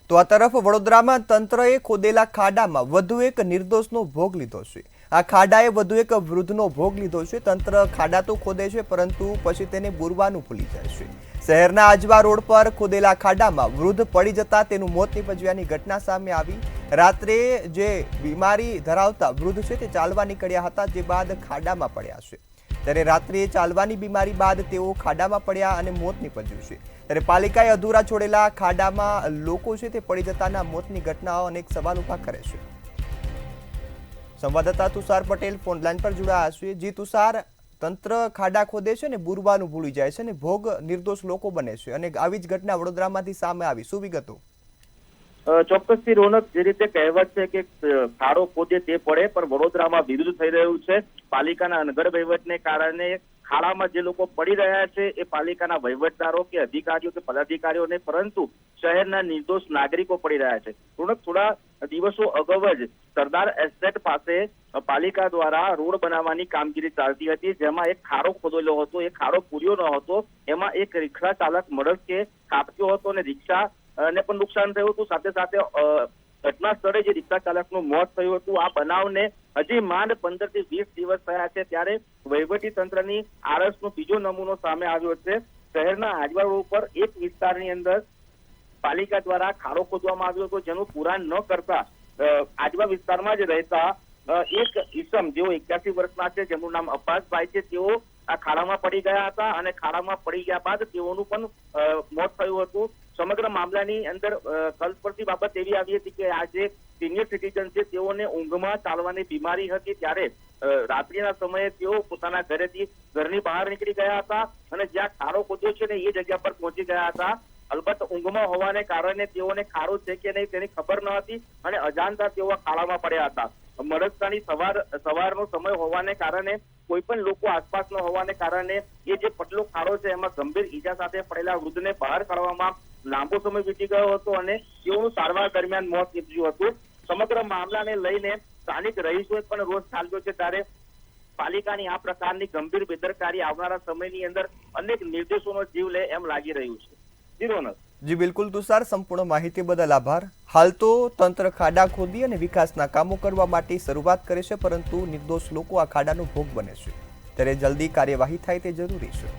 તો આ તરફ વડોદરામાં તંત્રએ ખોદેલા ખાડામાં વધુ એક નિર્દોષનો ભોગ લીધો છે। આ ખાડાએ વધુ એક વૃદ્ધનો ભોગ લીધો છે। તંત્ર ખાડા તો ખોદે છે પરંતુ પછી તેને બુરવાનું ભૂલી જાય છે। શહેરના આજવા રોડ પર ખોદેલા ખાડામાં વૃદ્ધ પડી જતા તેનું મોત નીપજ્યાની ઘટના સામે આવી। રાત્રે જે બીમારી ધરાવતા વૃદ્ધ છે તે ચાલવા નીકળ્યા હતા, જે બાદ ખાડામાં પડ્યા છે। ત્યારે રાત્રે ચાલવાની બીમારી બાદ તેઓ ખાડામાં પડ્યા અને મોત નીપજ્યું છે। ત્યારે પાલિકાએ અધૂરા છોડેલા ખાડામાં લોકો છે તે પડી જતાના મોતની ઘટનાઓ અનેક સવાલ ઉભા કરે છે। સંવાદદાતા તુષાર પટેલ ફોન લાઈન પર જોડાયા છે। જી તુષાર, તંત્ર ખાડા ખોદે છે ને બુરવાનું ભૂલી જાય છે ને ભોગ નિર્દોષ લોકો બને છે અને આવી જ ઘટના વડોદરામાંથી સામે આવી, શું વિગતો? ચોક્કસથી રોનક, જે રીતે કહેવત છે કે ખાડો ખોદે તે પડે, પણ વડોદરામાં વિરુદ્ધ થઈ રહ્યું છે। પાલિકાના અનગઢ વહીવટને કારણે ખાડામાં જે લોકો પડી રહ્યા છે એ પાલિકાના વહીવટદારો કે અધિકારીઓ કે પદાધિકારીઓ નહીં, પરંતુ શહેરના નિર્દોષ નાગરિકો પડી રહ્યા છે। રોનક, થોડા દિવસો અગાઉ જ સરદાર એસ્ટેટ પાસે પાલિકા દ્વારા રોડ બનાવવાની કામગીરી ચાલતી હતી, જેમાં એક ખાડો ખોદેલો હતો। એ ખાડો પૂર્યો ન હતો, એમાં એક રિક્ષા ચાલક મડકે ખાબક્યો હતો અને રિક્ષા ને પણ નુકસાન થયું હતું। સાથે સાથે ઘટના સ્થળે જે રિક્ષા ચાલકનું મોત થયું હતું। આ બનાવને હજી માંડ 15 થી 20 દિવસ થયા છે, ત્યારે વહીવટી તંત્રની આળસનો બીજો નમૂનો સામે આવ્યો છે। શહેરના આજવા રોડ પર એક વિસ્તારની અંદર પાલિકા દ્વારા ખાડો ખોદવામાં આવ્યો હતો, જેનું પુરાણ ન કરતા આજવા વિસ્તારમાં જ રહેતા એક ઈસમ, જેઓ 81 વર્ષના છે, જેમનું નામ અબ્બાસભાઈ છે, તેઓ આ ખાડામાં પડી ગયા હતા અને ખાડામાં પડી ગયા બાદ તેઓનું પણ મોત થયું હતું। સમગ્ર મામલાની અંદર કલ્પવર્તી બાબત એવી આવી હતી કે આ જે સિનિયર સિટીઝન છે તેઓને ઊંઘમાં ચાલવાની બીમારી હતી, ત્યારે રાત્રિના સમયે તેઓ પોતાના ઘરની બહાર નીકળી ગયા હતા અને જ્યાં ખાડો ખોદ્યો છે ને એ જગ્યા પર પહોંચી ગયા હતા। અલબત્ત ઊંઘમાં હોવાને કારણે તેઓને ખાડો છે કે નહીં તેની ખબર ન હતી અને અજાણતા તેઓ ખાડામાં પડ્યા હતા। મળસ્ટાની સવારનો સમય હોવાને કારણે કોઈ પણ લોકો આસપાસ ન હોવાને કારણે એ જે પટલો ખાડો છે એમાં ગંભીર ઈજા સાથે પડેલા વૃદ્ધને બહાર કાઢવામાં લાંબો સમય વીતી ગયો હતો અને તેઓનું સારવાર દરમિયાન મોત નીપજ્યું હતું। સમગ્ર મામલાને લઈને સ્થાનિક રહીશોએ પણ રોષ ઠાલવ્યો છે, ત્યારે પાલિકાની આ પ્રકારની ગંભીર બેદરકારી આવનારા સમયની અંદર અનેક નિર્દેશોનો જીવ લે એમ લાગી રહ્યું છે। જી રોનક। જી બિલકુલ તુષાર, સંપૂર્ણ માહિતી બદલ આભાર। હાલ તો તંત્ર ખાડા ખોદી અને વિકાસના કામો કરવા માટે શરૂઆત કરે છે, પરંતુ નિર્દોષ લોકો આ ખાડાનો ભોગ બને છે, ત્યારે જલ્દી કાર્યવાહી થાય તે જરૂરી છે।